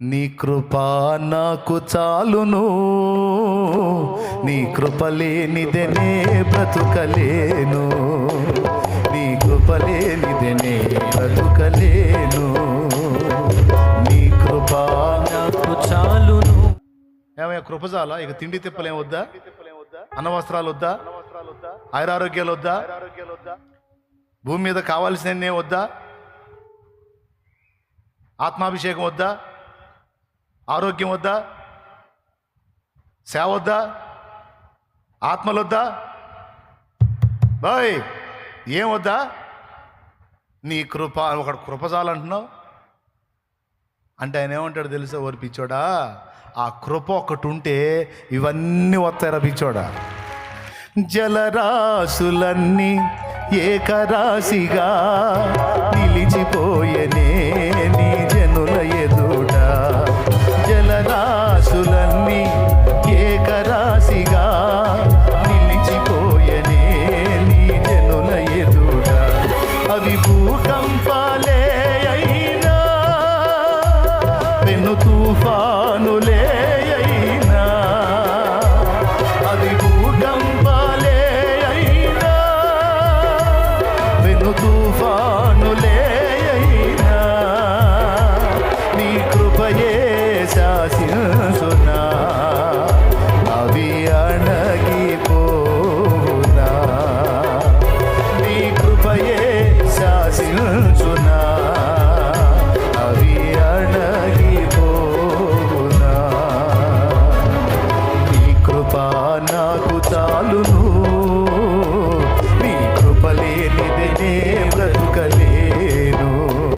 నీ కృప నాకు చాలును, నీ కృప లేనిదనే బ్రతుకలేను, నీ కృప లేనిదనే బ్రతుకలేను, నీ కృప నాకు చాలును. ఏమయ్యా కృప చాలా? ఇక తిండి తిప్పలేం వద్దా? అన్నవస్త్రాలు వద్దా? ఆయురారోగ్యాలు వద్దా? భూమి మీద కావాల్సినవే వద్దా? ఆత్మాభిషేకం వద్దా? ఆరోగ్యం వద్దా? సేవ వద్దా? ఆత్మలు వద్దా? బాయ్ ఏం వద్దా? నీ కృప. ఒకడు కృప చాలంటున్నావు అంటే ఆయన ఏమంటాడు తెలుసా? ఓరి పిచ్చోడా, ఆ కృప ఒకటి ఉంటే ఇవన్నీ వస్తాయిరా పిచ్చోడా. జలరాశులన్నీ ఏకరాశిగా నిలిచిపోయనే నీ జనుల ఎదుట, జలరాశులన్నీ ఏకరాశిగా నిలిచిపోయనే నీ జనుల ఎదుట, అవి భూకంపాలే అయినా పెను తుఫానులే